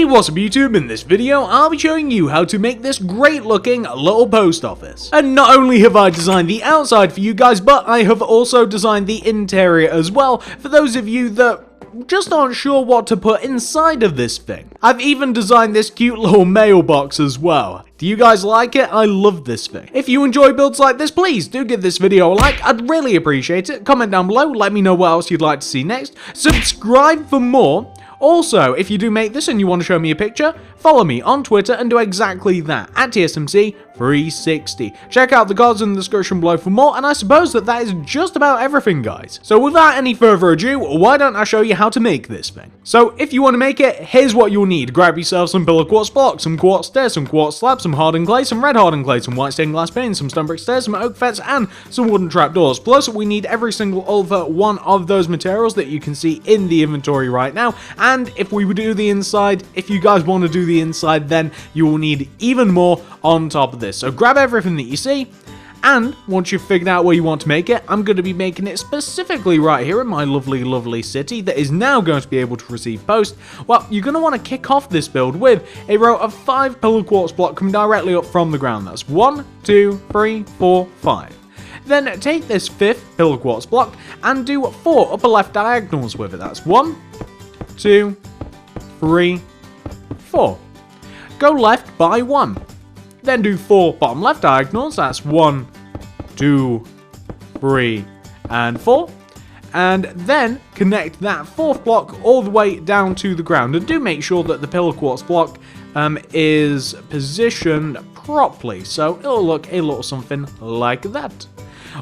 Hey, what's up YouTube? In this video, I'll be showing you how to make this great looking little post office. And not only have I designed the outside for you guys, but I have also designed the interior as well, for those of you that just aren't sure what to put inside of this thing. I've even designed this cute little mailbox as well. Do you guys like it? I love this thing. If you enjoy builds like this, please do give this video a like. I'd really appreciate it. Comment down below, let me know what else you'd like to see next. Subscribe for more. Also, if you do make this and you want to show me a picture, follow me on Twitter and do exactly that, at TSMC 360. Check out the cards in the description below for more, and I suppose that is just about everything, guys. So without any further ado, why don't I show you how to make this thing? So if you want to make it, here's what you'll need. Grab yourself some pillar quartz blocks, some quartz stairs, some quartz slabs, some hardened clay, some red hardened clay, some white stained glass panes, some stone brick stairs, some oak fence, and some wooden trapdoors. Plus, we need every single other one of those materials that you can see in the inventory right now. And if we do the inside, if you guys want to do the inside, then you will need even more on top of this. So grab everything that you see, and once you've figured out where you want to make it, I'm going to be making it specifically right here in my lovely, lovely city that is now going to be able to receive post. Well, you're going to want to kick off this build with a row of 5 pillar quartz blocks coming directly up from the ground. That's 1, 2, 3, 4, 5. Then take this 5th pillar quartz block and do 4 upper left diagonals with it. That's 1, 2, 3, 4. Go left by 1. Then do 4 bottom left diagonals. That's 1, 2, 3, and 4. And then connect that 4th block all the way down to the ground. And do make sure that the pillar quartz block is positioned properly. So it'll look a little something like that.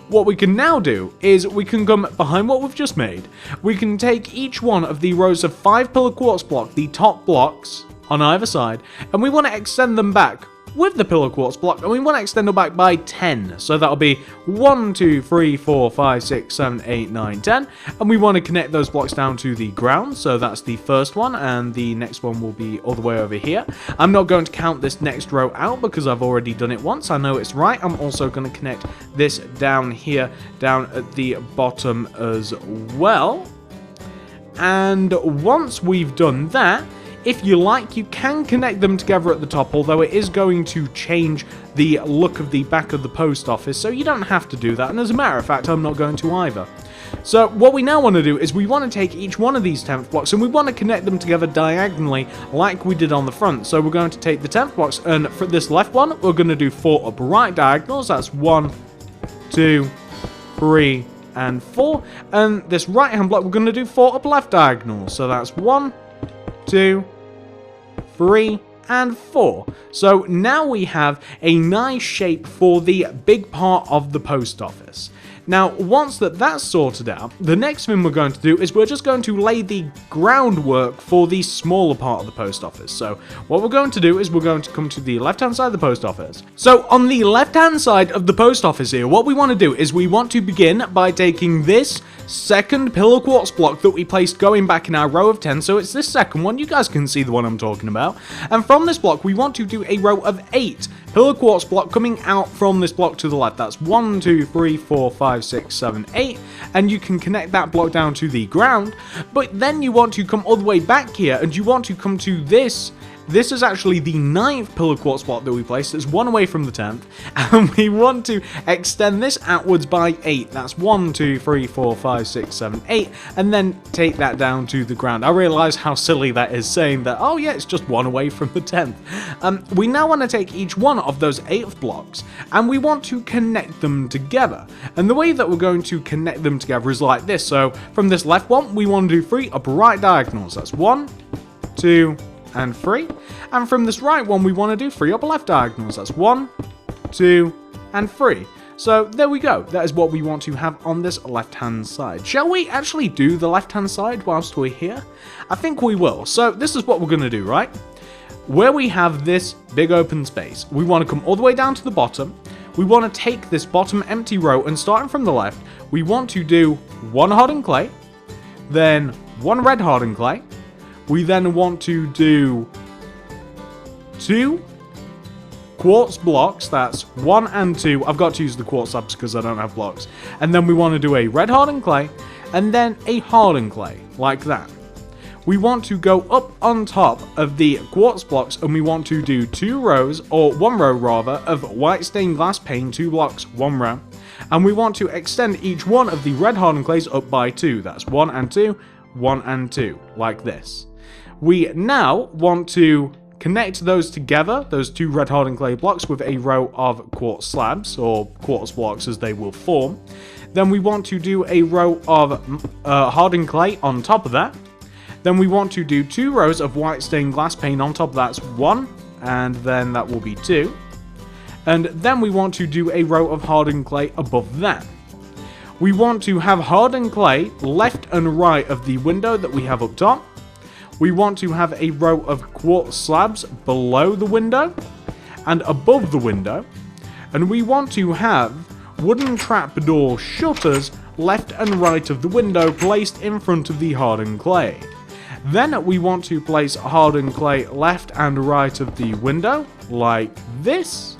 What we can now do is we can come behind what we've just made. We can take each one of the rows of 5 pillar quartz block, the top blocks on either side, and we want to extend them back with the pillar quartz block, and we want to extend them back by 10. So that'll be 1, 2, 3, 4, 5, 6, 7, 8, 9, 10. And we want to connect those blocks down to the ground. So that's the first one, and the next one will be all the way over here. I'm not going to count this next row out because I've already done it once. I know it's right. I'm also going to connect this down here, down at the bottom as well. And once we've done that, if you like, you can connect them together at the top, although it is going to change the look of the back of the post office, so you don't have to do that, and as a matter of fact, I'm not going to either. So what we now want to do is we want to take each one of these 10th blocks and we want to connect them together diagonally like we did on the front. So we're going to take the 10th blocks, and for this left one, we're going to do 4 upper right diagonals. That's 1, 2, 3, and 4. And this right hand block, we're going to do 4 upper left diagonals. So that's 1, 2, 3, and 4. So now we have a nice shape for the big part of the post office. Now, once that's sorted out, the next thing we're going to do is we're just going to lay the groundwork for the smaller part of the post office. So what we're going to do is we're going to come to the left-hand side of the post office. So on the left-hand side of the post office here, what we want to do is we want to begin by taking this second pillar quartz block that we placed going back in our row of 10. So it's this second one. You guys can see the one I'm talking about. And from this block, we want to do a row of 8 pillar quartz block coming out from this block to the left. That's 1, 2, 3, 4, 5, 6, 7, 8. And you can connect that block down to the ground. But then you want to come all the way back here and you want to come to this. This is actually the 9th pillar quartz block that we placed. It's 1 away from the 10th. And we want to extend this outwards by 8. That's 1, 2, 3, 4, 5, 6, 7, 8. And then take that down to the ground. I realize how silly that is saying that, oh yeah, it's just 1 away from the 10th. We now want to take each one of those 8th blocks and we want to connect them together. And the way that we're going to connect them together is like this. So from this left one, we want to do 3 upper right diagonals. That's 1, 2, and 3. And from this right one, we want to do 3 upper left diagonals. That's 1, 2, and 3. So there we go. That is what we want to have on this left-hand side. Shall we actually do the left-hand side whilst we're here? I think we will. So this is what we're going to do, right? Where we have this big open space, we want to come all the way down to the bottom. We want to take this bottom empty row, and starting from the left, we want to do 1 hardened clay, then 1 red hardened clay. We then want to do 2 quartz blocks. That's 1 and 2. I've got to use the quartz slabs because I don't have blocks. And then we want to do a red hardened clay and then a hardened clay, like that. we want to go up on top of the quartz blocks and we want to do 2 rows, or 1 row rather, of white stained glass pane, 2 blocks, 1 row. And we want to extend each one of the red hardened clays up by 2. That's 1 and 2, 1 and 2, like this. We now want to connect those together, those 2 red hardened clay blocks, with a row of quartz slabs, or quartz blocks as they will form. Then we want to do a row of hardened clay on top of that. Then we want to do 2 rows of white stained glass pane on top of that. That's 1, and then that will be 2. And then we want to do a row of hardened clay above that. We want to have hardened clay left and right of the window that we have up top. We want to have a row of quartz slabs below the window and above the window. And we want to have wooden trapdoor shutters left and right of the window placed in front of the hardened clay. Then we want to place hardened clay left and right of the window, like this.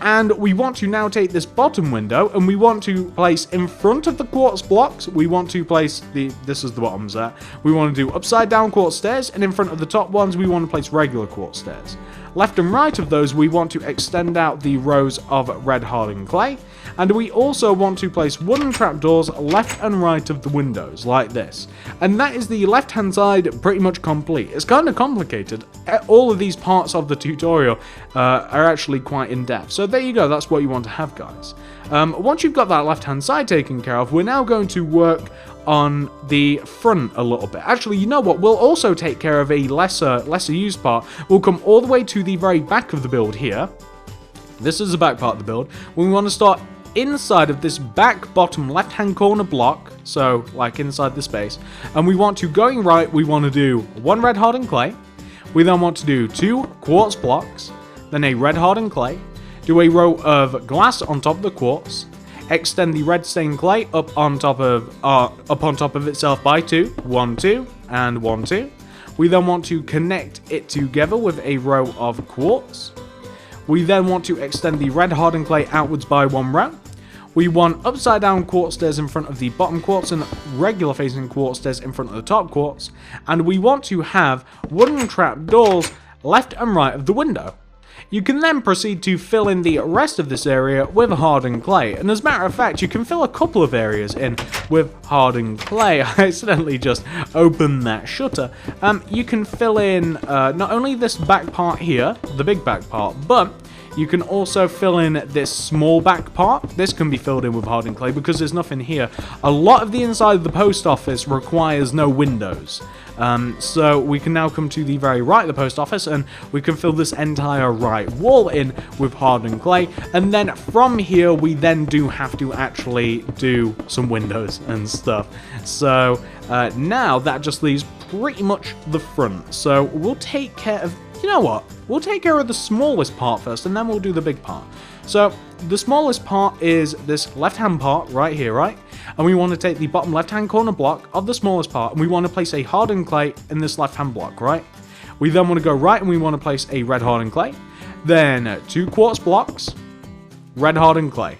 And we want to now take this bottom window and we want to place in front of the quartz blocks, we want to place this is the bottom set, we want to do upside down quartz stairs, and in front of the top ones we want to place regular quartz stairs. Left and right of those we want to extend out the rows of red hardened clay, and we also want to place wooden trapdoors left and right of the windows, like this. And that is the left hand side pretty much complete. It's kind of complicated. All of these parts of the tutorial are actually quite in depth. So there you go, that's what you want to have, guys. Once you've got that left hand side taken care of, we're now going to work on the front a little bit. Actually, you know what? We'll also take care of a lesser used part. We'll come all the way to the very back of the build here. This is the back part of the build. We want to start inside of this back bottom left hand corner block, so like inside the space, and we want to, going right, we want to do 1 red hardened clay. We then want to do 2 quartz blocks, then a red hardened clay, do a row of glass on top of the quartz, extend the red stained clay up on top of itself by 2, 1, 2, and 1, 2. We then want to connect it together with a row of quartz. We then want to extend the red hardened clay outwards by 1 row. We want upside down quartz stairs in front of the bottom quartz and regular facing quartz stairs in front of the top quartz. And we want to have wooden trapdoors left and right of the window. You can then proceed to fill in the rest of this area with hardened clay, and as a matter of fact, you can fill a couple of areas in with hardened clay. I accidentally just opened that shutter. You can fill in not only this back part here, the big back part, but you can also fill in this small back part. This can be filled in with hardened clay because there's nothing here. A lot of the inside of the post office requires no windows. So we can now come to the very right of the post office and we can fill this entire right wall in with hardened clay. And then from here, we then do have to actually do some windows and stuff. So now that just leaves pretty much the front. So we'll take care of, you know what? We'll take care of the smallest part first and then we'll do the big part. So the smallest part is this left-hand part right here, right? And we want to take the bottom left-hand corner block of the smallest part and we want to place a hardened clay in this left-hand block, right? We then want to go right and we want to place a red hardened clay. Then 2 quartz blocks, red hardened clay.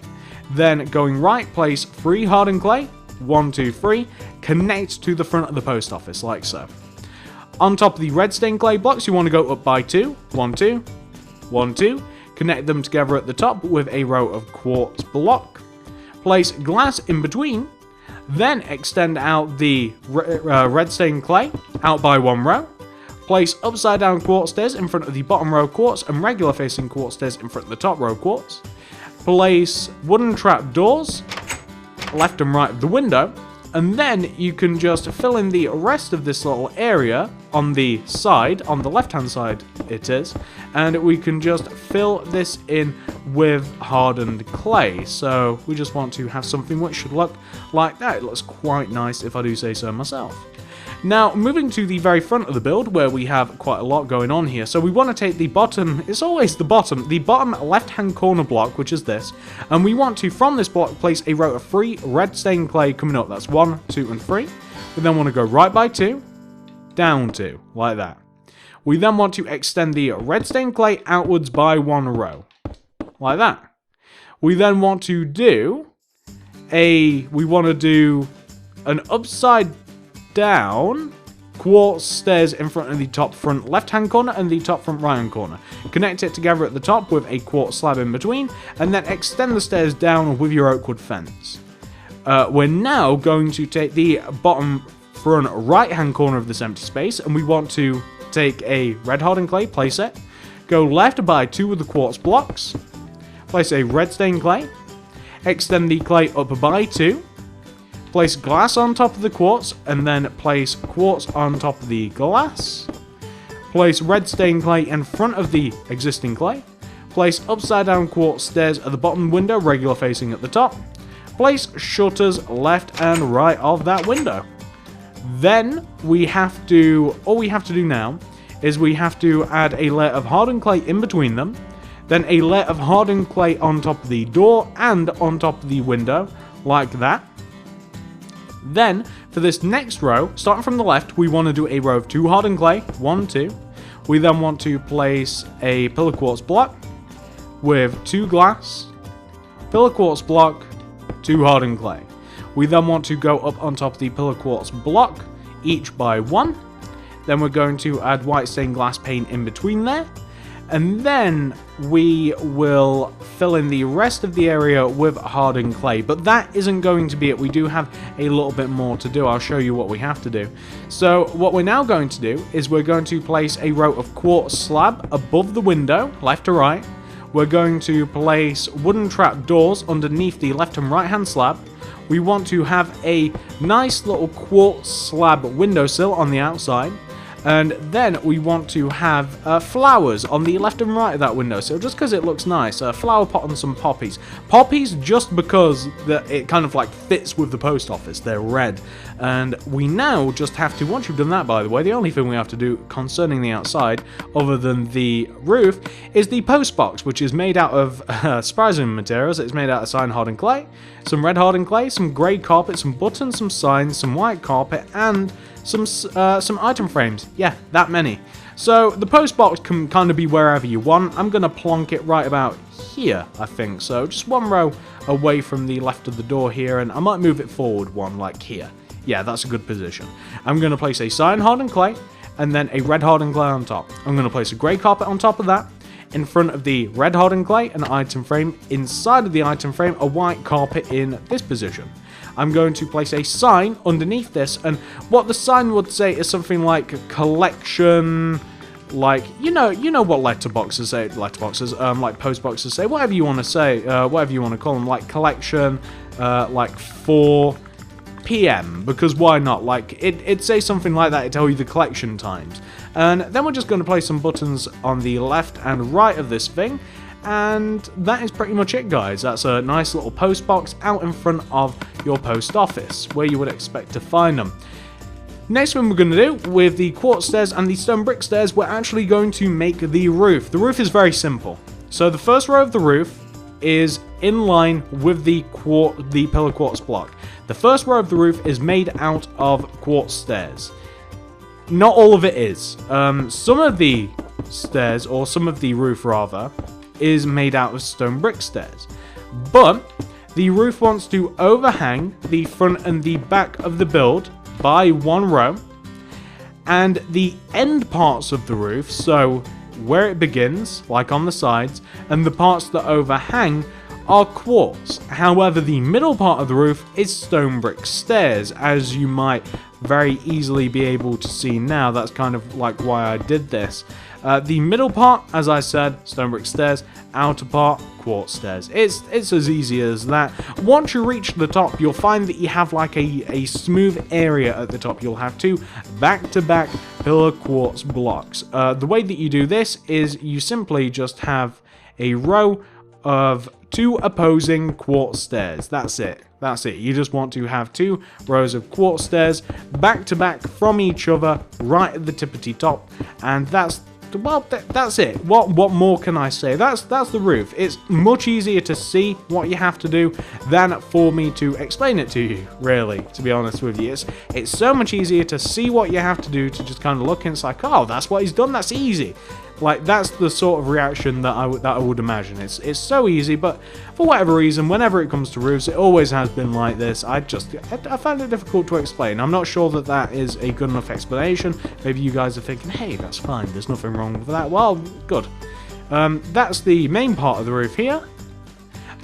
Then going right, place 3 hardened clay, 1, 2, 3, connect to the front of the post office like so. On top of the red stained clay blocks, you want to go up by 2, 1, 2, 1, 2. Connect them together at the top with a row of quartz block. Place glass in between. Then extend out the red stained clay out by 1 row. Place upside down quartz stairs in front of the bottom row quartz and regular facing quartz stairs in front of the top row quartz. Place wooden trap doors left and right of the window. And then you can just fill in the rest of this little area on the side, on the left-hand side it is, and we can just fill this in with hardened clay. So we just want to have something which should look like that. It looks quite nice if I do say so myself. Now, moving to the very front of the build, where we have quite a lot going on here. So we want to take the bottom, it's always the bottom left-hand corner block, which is this, and we want to, from this block, place a row of 3 red stained clay coming up. That's 1, 2, and 3. We then want to go right by 2, down 2, like that. We then want to extend the red stained clay outwards by 1 row, like that. We then want to do an upside down quartz stairs in front of the top front left-hand corner and the top front right-hand corner. Connect it together at the top with a quartz slab in between, and then extend the stairs down with your oak wood fence. We're now going to take the bottom front right-hand corner of this empty space, and we want to take a red hardened clay, place it, go left by 2 of the quartz blocks, place a red stained clay, extend the clay up by 2, place glass on top of the quartz, and then place quartz on top of the glass, place red stained clay in front of the existing clay, place upside down quartz stairs at the bottom window, regular facing at the top, place shutters left and right of that window. Then all we have to do now is we have to add a layer of hardened clay in between them, then a layer of hardened clay on top of the door and on top of the window, like that. Then, for this next row, starting from the left, we want to do a row of 2 hardened clay, 1, 2. We then want to place a pillar quartz block with 2 glass, pillar quartz block, 2 hardened clay. We then want to go up on top of the pillar quartz block, each by 1. Then we're going to add white stained glass paint in between there. And then we will fill in the rest of the area with hardened clay. But that isn't going to be it. We do have a little bit more to do. I'll show you what we have to do. So what we're now going to do is we're going to place a row of quartz slab above the window, left to right. We're going to place wooden trap doors underneath the left and right hand slab. We want to have a nice little quartz slab windowsill on the outside. And then we want to have flowers on the left and right of that windowsill, just because it looks nice. A flower pot and some poppies. Poppies just because it kind of like fits with the post office. They're red. And we now just have to, once you've done that by the way, the only thing we have to do concerning the outside, other than the roof, is the post box, which is made out of surprising materials. It's made out of cyan hardened clay, some red hardened clay, some grey carpet, some buttons, some signs, some white carpet, and some item frames. Yeah, that many. So the post box can kind of be wherever you want. I'm going to plonk it right about here, I think. So just 1 row away from the left of the door here, and I might move it forward 1, like here. Yeah, that's a good position. I'm going to place a cyan hardened clay, and then a red hardened clay on top. I'm going to place a grey carpet on top of that. In front of the red hardened clay, an item frame. Inside of the item frame, a white carpet in this position. I'm going to place a sign underneath this, and what the sign would say is something like collection, like, you know what letterboxes say, like post boxes say, whatever you want to say, whatever you want to call them, like collection, like 4 PM, because why not? Like, it'd say something like that, it'd tell you the collection times. And then we're just going to place some buttons on the left and right of this thing, and that is pretty much it, guys. That's a nice little post box out in front of your post office, where you would expect to find them. Next thing we're going to do, with the quartz stairs and the stone brick stairs, we're actually going to make the roof. The roof is very simple. So the first row of the roof is in line with the pillar quartz block. The first row of the roof is made out of quartz stairs. Not all of it is. Some of the stairs, or some of the roof rather, is made out of stone brick stairs. But the roof wants to overhang the front and the back of the build by 1 row, and the end parts of the roof, so where it begins, like on the sides, and the parts that overhang are quartz. However, the middle part of the roof is stone brick stairs, as you might very easily be able to see now. That's kind of like why I did this. The middle part, as I said, stone brick stairs. Outer part, quartz stairs. It's as easy as that. Once you reach the top, you'll find that you have like a smooth area at the top. You'll have 2 back-to-back pillar quartz blocks. The way that you do this is you simply just have a row of 2 opposing quartz stairs. That's it. That's it. You just want to have 2 rows of quartz stairs back to back from each other right at the tippity top, and that's it. What more can I say? That's the roof. It's much easier to see what you have to do than for me to explain it to you, really, to be honest with you. It's so much easier to see what you have to do, to just kind of look and it's like, oh, that's what he's done, that's easy. Like, that's the sort of reaction that I would imagine. It's so easy, but for whatever reason, whenever it comes to roofs, it always has been like this. I find it difficult to explain. I'm not sure that that is a good enough explanation. Maybe you guys are thinking, hey, that's fine, there's nothing wrong with that. Well, good. That's the main part of the roof here.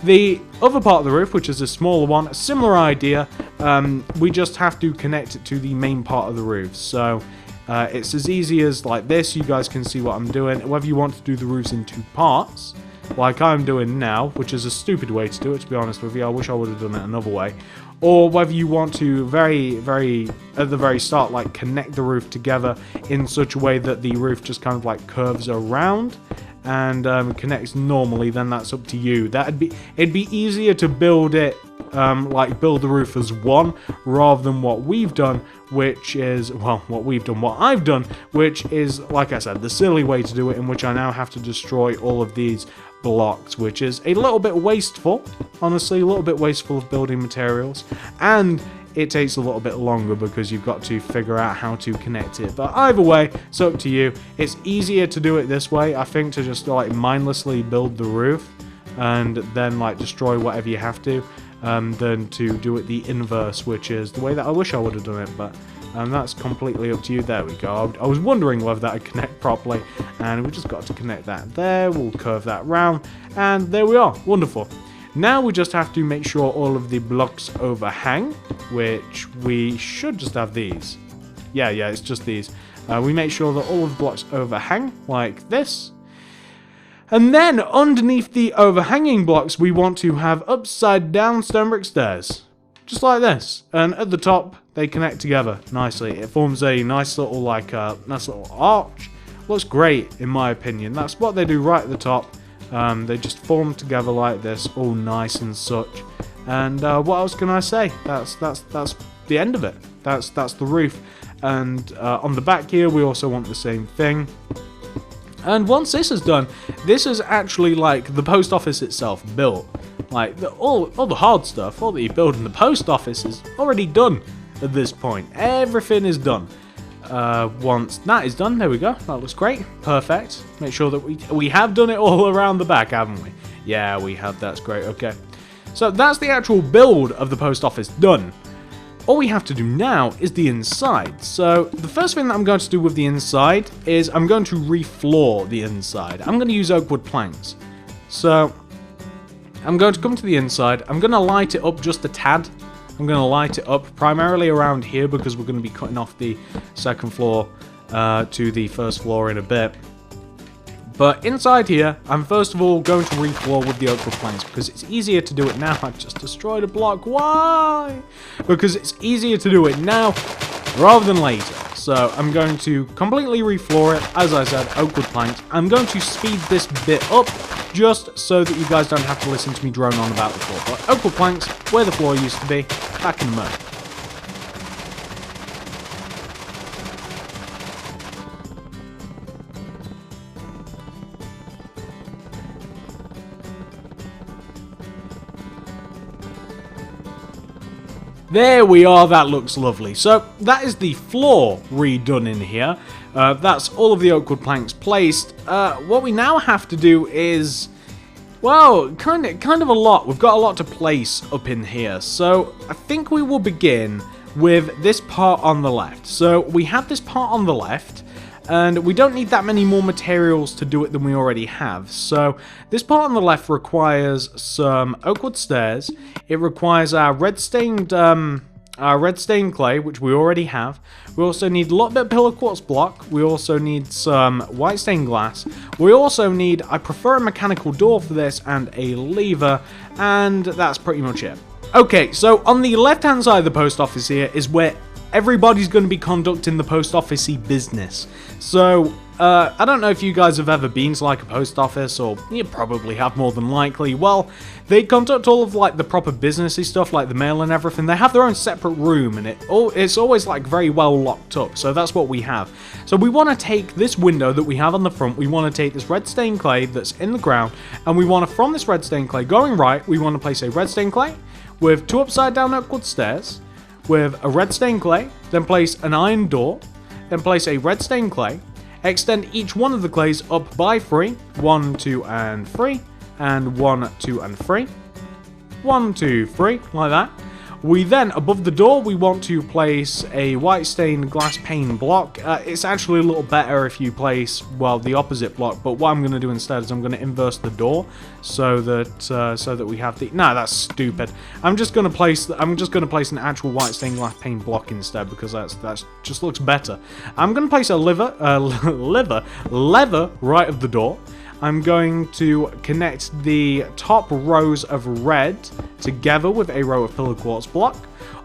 The other part of the roof, which is a smaller one, a similar idea, we just have to connect it to the main part of the roof. So it's as easy as like this. You guys can see what I'm doing. Whether you want to do the roofs in 2 parts, like I'm doing now, which is a stupid way to do it, to be honest with you. I wish I would have done it another way. Or whether you want to at the very start, like connect the roof together in such a way that the roof just kind of like curves around and connects normally, then that's up to you. It'd be easier to build it like build the roof as one rather than what we've done, which is, well, what I've done, which is, like I said, the silly way to do it, in which I now have to destroy all of these blocks, which is a little bit wasteful, honestly, a little bit wasteful of building materials, and it takes a little bit longer because you've got to figure out how to connect it. But either way, it's up to you. It's easier to do it this way, I think, to just like mindlessly build the roof and then like destroy whatever you have to, than to do it the inverse, which is the way that I wish I would have done it. But that's completely up to you. There we go. I was wondering whether that would connect properly, and we just got to connect that there. We'll curve that round, and there we are. Wonderful. Now we just have to make sure all of the blocks overhang, which we should just have these. Yeah, it's just these. We make sure that all of the blocks overhang like this. And then underneath the overhanging blocks, we want to have upside down stone brick stairs. Just like this. And at the top, they connect together nicely. It forms a nice little nice little arch. Looks great in my opinion. That's what they do right at the top. They just form together like this, all nice and such. And what else can I say? That's the end of it. That's the roof. And on the back here, we also want the same thing. And once this is done, this is actually like the post office itself built. Like all the hard stuff, all that you build in the post office is already done at this point. Everything is done. Once that is done, there we go. That looks great. Perfect. Make sure that we have done it all around the back, haven't we? Yeah, we have. That's great. Okay. So that's the actual build of the post office done. All we have to do now is the inside. So the first thing that I'm going to do with the inside is I'm going to refloor the inside. I'm going to use oak wood planks. So I'm going to come to the inside. I'm going to light it up just a tad. I'm going to light it up primarily around here because we're going to be cutting off the second floor to the first floor in a bit. But inside here, I'm first of all going to refloor with the oak wood planks because it's easier to do it now. I've just destroyed a block. Why? Because it's easier to do it now rather than later. So I'm going to completely refloor it. As I said, oak wood planks. I'm going to speed this bit up just so that you guys don't have to listen to me drone on about the floor. But oak wood planks, where the floor used to be, back in the mud. There we are, that looks lovely. So that is the floor redone in here. That's all of the oak wood planks placed. What we now have to do is, well, kind of a lot. We've got a lot to place up in here. So I think we will begin with this part on the left. So we have this part on the left, and we don't need that many more materials to do it than we already have. So this part on the left requires some oak wood stairs. It requires our red stained clay, which we already have. We also need a little bit of pillar quartz block. We also need some white stained glass. We also need, I prefer a mechanical door for this, and a lever, and that's pretty much it. Okay, so on the left hand side of the post office here is where everybody's going to be conducting the post office-y business. So, I don't know if you guys have ever been to like a post office, or you probably have more than likely. Well, they conduct all of like the proper businessy stuff, like the mail and everything. They have their own separate room, and it's always like very well locked up. So that's what we have. So we want to take this window that we have on the front. We want to take this red stained clay that's in the ground, and we want to, from this red stained clay going right, we want to place a red stained clay with 2 upside down oak wood stairs, with a red stained clay, then place an iron door, then place a red stained clay, extend each one of the clays up by 3. 1, 2, and 3. And 1, 2, and 3. 1, 2, 3, like that. We then, above the door, we want to place a white stained glass pane block. It's actually a little better if you place, well, the opposite block, but what I'm going to do instead is I'm going to inverse the door so that we have the... No, that's stupid. I'm just going to place an actual white stained glass pane block instead, because that's just looks better. I'm going to place a lever right of the door. I'm going to connect the top rows of red together with a row of pillar quartz block.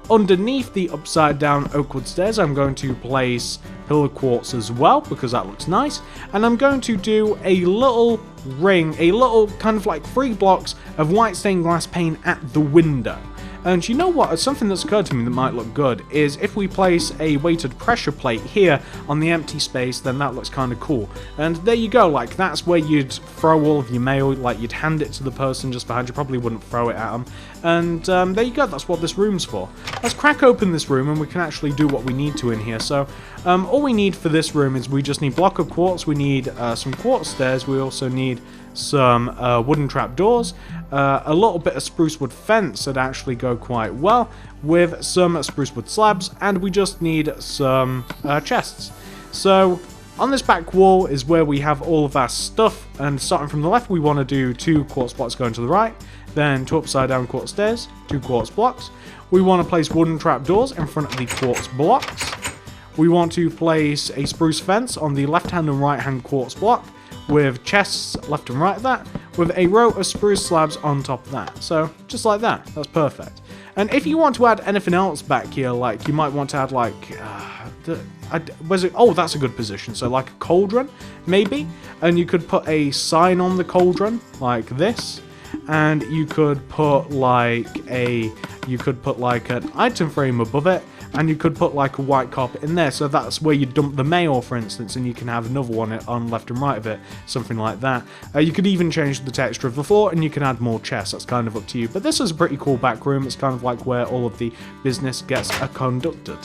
Underneath the upside down oakwood stairs, I'm going to place pillar quartz as well, because that looks nice. And I'm going to do a little ring, a little kind of like 3 blocks of white stained glass pane at the window. And you know what, something that's occurred to me that might look good is if we place a weighted pressure plate here on the empty space, then that looks kind of cool. And there you go, like that's where you'd throw all of your mail, like you'd hand it to the person just behind you, probably wouldn't throw it at them. And there you go, that's what this room's for. Let's crack open this room and we can actually do what we need to in here. So all we need for this room is we just need block of quartz, we need some quartz stairs, we also need some wooden trapdoors, a little bit of spruce wood fence that actually go quite well with some spruce wood slabs, and we just need some chests. So on this back wall is where we have all of our stuff, and starting from the left we want to do 2 quartz blocks going to the right, then 2 upside down quartz stairs, 2 quartz blocks. We want to place wooden trapdoors in front of the quartz blocks. We want to place a spruce fence on the left hand and right hand quartz block, with chests left and right of that, with a row of spruce slabs on top of that. So, just like that. That's perfect. And if you want to add anything else back here, like, you might want to add, like, oh, that's a good position. So, like a cauldron, maybe? And you could put a sign on the cauldron, like this. And you could put, like, an item frame above it. And you could put like a white carpet in there, so that's where you dump the mail, for instance, and you can have another one on left and right of it, something like that. You could even change the texture of the floor, and you can add more chests. That's kind of up to you. But this is a pretty cool back room. It's kind of like where all of the business gets conducted.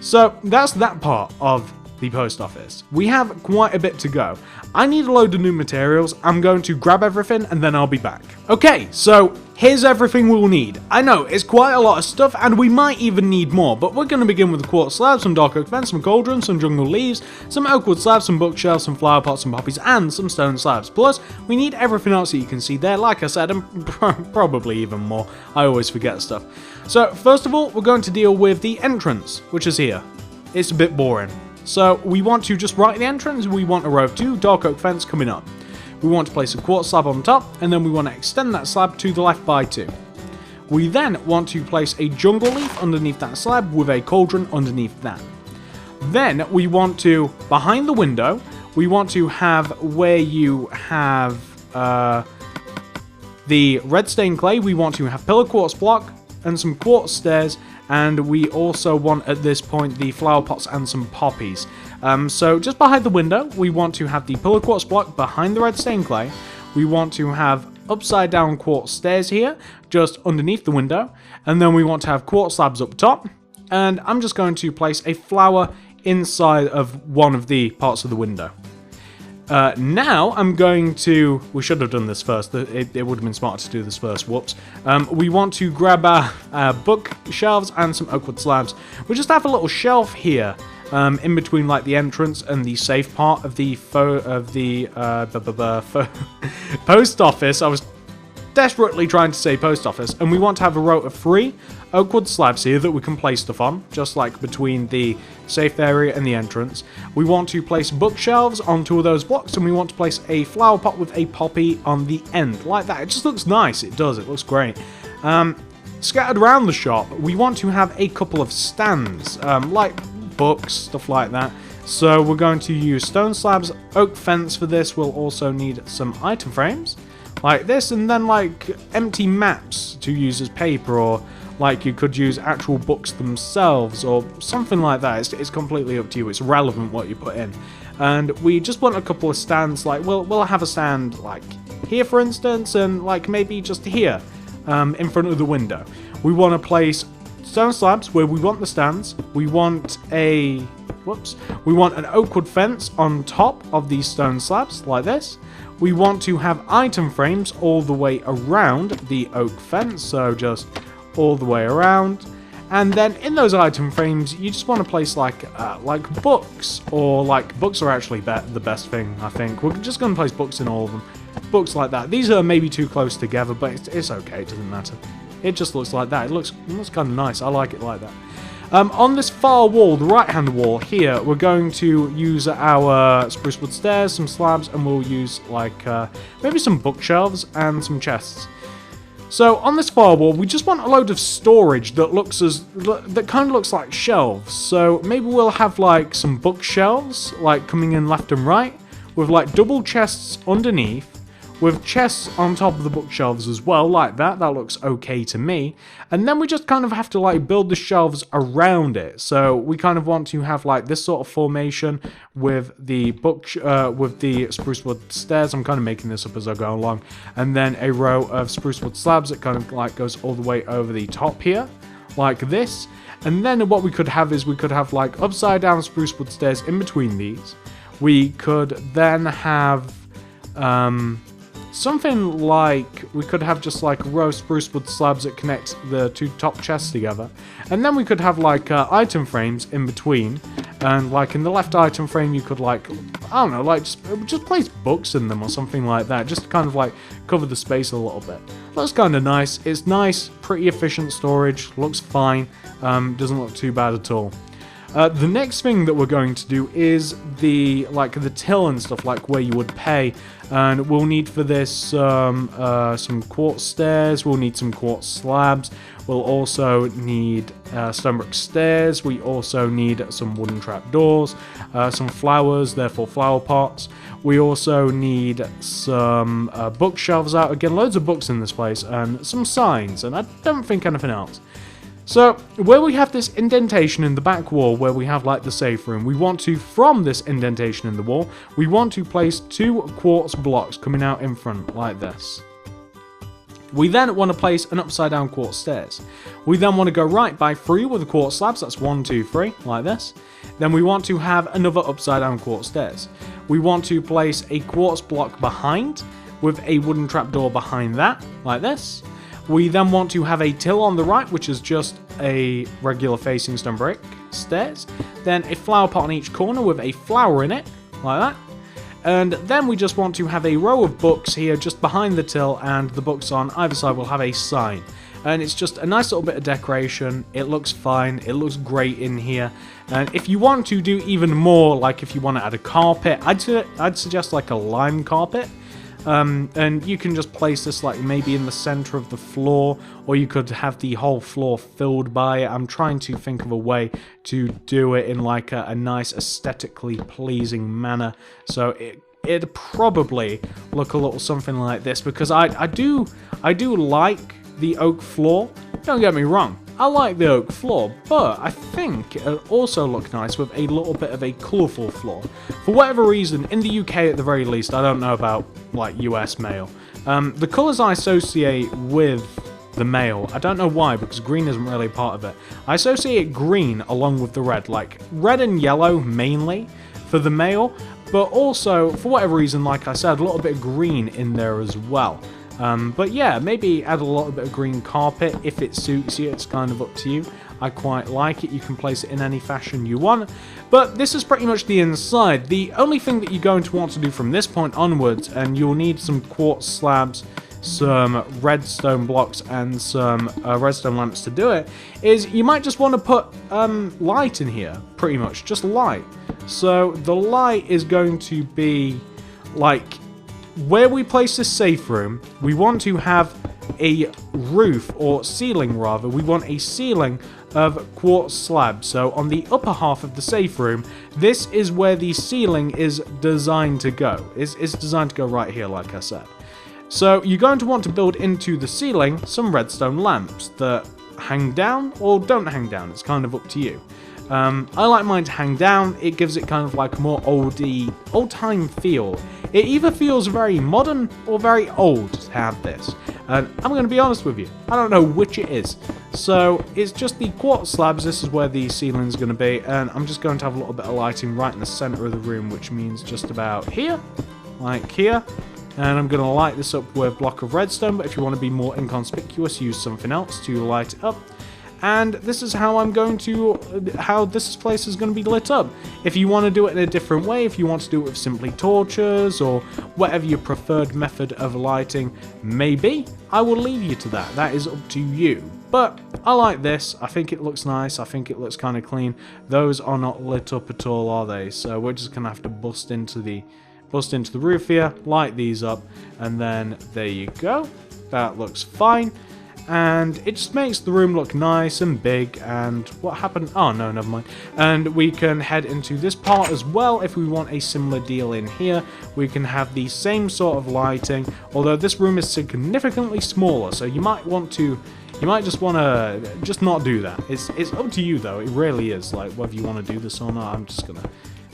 So that's that part of the post office. We have quite a bit to go. I need a load of new materials. I'm going to grab everything and then I'll be back. Okay, so here's everything we'll need. I know, it's quite a lot of stuff and we might even need more, but we're going to begin with the quartz slabs, some dark oak fence, some cauldrons, some jungle leaves, some oak wood slabs, some bookshelves, some flower pots, some poppies, and some stone slabs. Plus, we need everything else that you can see there, like I said, and probably even more. I always forget stuff. So, first of all, we're going to deal with the entrance, which is here. It's a bit boring. So we want to just right the entrance, we want a row of 2 dark oak fence coming up. We want to place a quartz slab on top, and then we want to extend that slab to the left by 2. We then want to place a jungle leaf underneath that slab with a cauldron underneath that. Then we want to, behind the window, we want to have where you have the red stained clay, we want to have pillar quartz block and some quartz stairs. And we also want, at this point, the flower pots and some poppies. So just behind the window, we want to have the pillar quartz block behind the red stained clay. We want to have upside down quartz stairs here, just underneath the window. And then we want to have quartz slabs up top. And I'm just going to place a flower inside of one of the parts of the window. Now I'm going to... We should have done this first. It would have been smarter to do this first. Whoops. We want to grab our bookshelves and some oakwood slabs. We just have a little shelf here in between like the entrance and the safe part of the post office. I was desperately trying to say post office, and we want to have a row of 3 oakwood slabs here that we can place stuff on, just like between the safe area and the entrance. We want to place bookshelves on 2 of those blocks, and we want to place a flower pot with a poppy on the end, like that. It just looks nice, it does, it looks great. Scattered around the shop, we want to have a couple of stands, like books, stuff like that. So we're going to use stone slabs, oak fence for this. We'll also need some item frames, like this, and then like empty maps to use as paper, or like you could use actual books themselves or something like that. It's completely up to you. It's relevant what you put in. And we just want a couple of stands, like we'll have a stand like here for instance, and like maybe just here in front of the window. We want to place stone slabs where we want the stands. We want a whoops. We want an oak wood fence on top of these stone slabs, like this. We want to have item frames all the way around the oak fence, so just all the way around. And then in those item frames, you just want to place like books, or like books are actually the best thing, I think. We're just going to place books in all of them. Books like that. These are maybe too close together, but it's okay, it doesn't matter. It just looks like that. It looks kind of nice. I like it like that. On this far wall, the right-hand wall here, we're going to use our spruce wood stairs, some slabs, and we'll use like maybe some bookshelves and some chests. So on this far wall, we just want a load of storage that kind of looks like shelves. So maybe we'll have like some bookshelves like coming in left and right, with like double chests underneath, with chests on top of the bookshelves as well, like that. That looks okay to me. And then we just kind of have to like build the shelves around it. So we kind of want to have like this sort of formation with the with the spruce wood stairs. I'm kind of making this up as I go along. And then a row of spruce wood slabs that kind of like goes all the way over the top here, like this. And then what we could have is we could have like upside down spruce wood stairs in between these. We could then have something like, we could have just like a row of spruce wood slabs that connect the two top chests together. And then we could have like item frames in between. And like in the left item frame, you could like, I don't know, like just place books in them or something like that. Just to kind of like cover the space a little bit. Looks kind of nice. It's nice, pretty efficient storage. Looks fine. Doesn't look too bad at all. The next thing that we're going to do is the till and stuff, like where you would pay, and we'll need for this some quartz stairs. We'll need some quartz slabs. We'll also need stonebrick stairs. We also need some wooden trapdoors, some flowers, therefore flower pots. We also need some bookshelves out. Again, loads of books in this place, and some signs, and I don't think anything else. So, where we have this indentation in the back wall, where we have like the safe room, we want to, from this indentation in the wall, we want to place 2 quartz blocks coming out in front, like this. We then want to place an upside down quartz stairs. We then want to go right by 3 with the quartz slabs, that's 1, 2, 3, like this. Then we want to have another upside down quartz stairs. We want to place a quartz block behind, with a wooden trapdoor behind that, like this. We then want to have a till on the right, which is just a regular facing stone brick stairs. Then a flower pot on each corner with a flower in it, like that. And then we just want to have a row of books here just behind the till, and the books on either side will have a sign. And it's just a nice little bit of decoration. It looks fine. It looks great in here. And if you want to do even more, like if you want to add a carpet, I'd suggest like a lime carpet. And you can just place this like maybe in the center of the floor, or you could have the whole floor filled by it. I'm trying to think of a way to do it in like a nice aesthetically pleasing manner. So it'd probably look a little something like this, because I do like the oak floor. Don't get me wrong. I like the oak floor, but I think it'll also look nice with a little bit of a colourful floor. For whatever reason, in the UK at the very least, I don't know about like US mail, the colours I associate with the mail, I don't know why, because green isn't really part of it. I associate green along with the red, like red and yellow mainly for the mail, but also, for whatever reason, like I said, a little bit of green in there as well. But yeah, maybe add a little bit of green carpet if it suits you. It's kind of up to you. I quite like it. You can place it in any fashion you want. But this is pretty much the inside. The only thing that you're going to want to do from this point onwards, and you'll need some quartz slabs, some redstone blocks, and some redstone lamps to do it, is you might just want to put light in here, pretty much. Just light. So the light is going to be like, where we place this safe room, we want to have a roof, or ceiling rather, we want a ceiling of quartz slabs. So on the upper half of the safe room, this is where the ceiling is designed to go. It's designed to go right here, like I said. So you're going to want to build into the ceiling some redstone lamps that hang down or don't hang down. It's kind of up to you. I like mine to hang down. It gives it kind of like a more old-time feel. It either feels very modern or very old to have this. And I'm going to be honest with you, I don't know which it is. So it's just the quartz slabs. This is where the ceiling's going to be, and I'm just going to have a little bit of lighting right in the center of the room, which means just about here, like here. And I'm going to light this up with a block of redstone, but if you want to be more inconspicuous, use something else to light it up. And this is how how this place is going to be lit up. If you want to do it in a different way, if you want to do it with simply torches or whatever your preferred method of lighting may be, I will leave you to that. That is up to you. But I like this. I think it looks nice. I think it looks kind of clean. Those are not lit up at all, are they? So we're just going to have to bust into the roof here, light these up, and then there you go. That looks fine. And it just makes the room look nice and big. And what happened? Oh no, never mind. And we can head into this part as well if we want a similar deal in here. We can have the same sort of lighting, although this room is significantly smaller, so you might just want to just not do that. It's up to you though. It really is, like, whether you want to do this or not. I'm just gonna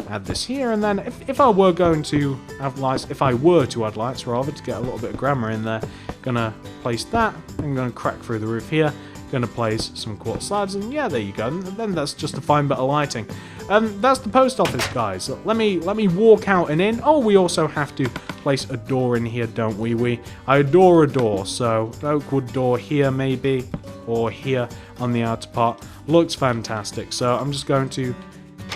add this here, and then if I were going to have lights, if I were to add lights rather, to get a little bit of grammar in there, gonna place that. I'm gonna crack through the roof here, gonna place some quartz slabs, and yeah, there you go. And then that's just a fine bit of lighting. That's the post office, guys. So let me walk out and in. Oh, we also have to place a door in here, don't we? I adore a door, so an oak wood door here maybe, or here on the outer part. Looks fantastic. So I'm just going to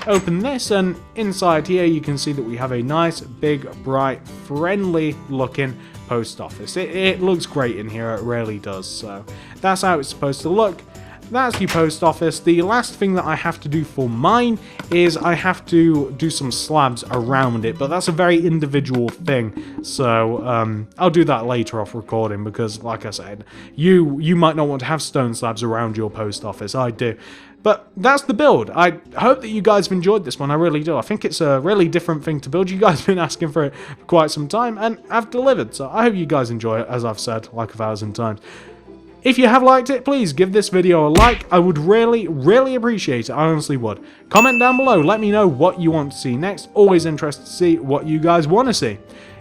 open this, and inside here you can see that we have a nice, big, bright, friendly looking post office. It looks great in here, it really does. So that's how it's supposed to look. That's the post office. The last thing that I have to do for mine is I have to do some slabs around it, but that's a very individual thing. So I'll do that later off recording, because like I said, you might not want to have stone slabs around your post office. I do. But that's the build. I hope that you guys have enjoyed this one. I really do. I think it's a really different thing to build. You guys have been asking for it for quite some time, and I've delivered. So I hope you guys enjoy it, as I've said like 1,000 times. If you have liked it, please give this video a like. I would really, really appreciate it. I honestly would. Comment down below. Let me know what you want to see next. Always interested to see what you guys want to see.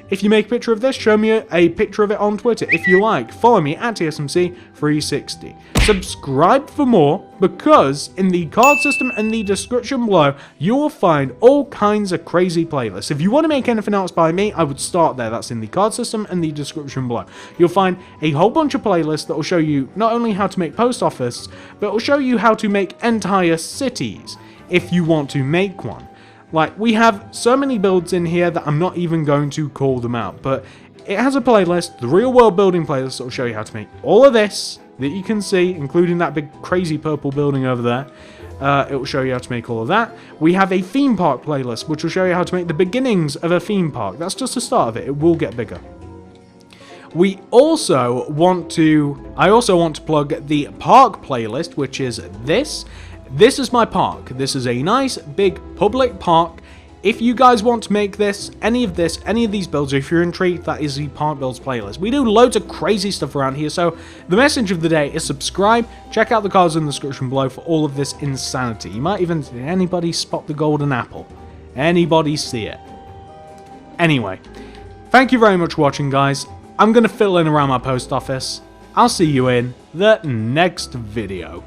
If you make a picture of this, show me a picture of it on Twitter. If you like, follow me at TSMC360. Subscribe for more, because in the card system and the description below, you will find all kinds of crazy playlists. If you want to make anything else by me, I would start there. That's in the card system and the description below. You'll find a whole bunch of playlists that will show you not only how to make post office, but it will show you how to make entire cities if you want to make one. Like, we have so many builds in here that I'm not even going to call them out, but it has a playlist, the real world building playlist, that will show you how to make all of this that you can see, including that big crazy purple building over there. It will show you how to make all of that. We have a theme park playlist, which will show you how to make the beginnings of a theme park. That's just the start of it. It will get bigger. I also want to plug the park playlist, which is this. This is my park. This is a nice, big, public park. If you guys want to make any of these builds, or if you're intrigued, that is the Park Builds playlist. We do loads of crazy stuff around here, so the message of the day is subscribe. Check out the cards in the description below for all of this insanity. You might even see anybody spot the golden apple. Anybody see it? Anyway, thank you very much for watching, guys. I'm going to fiddle in around my post office. I'll see you in the next video.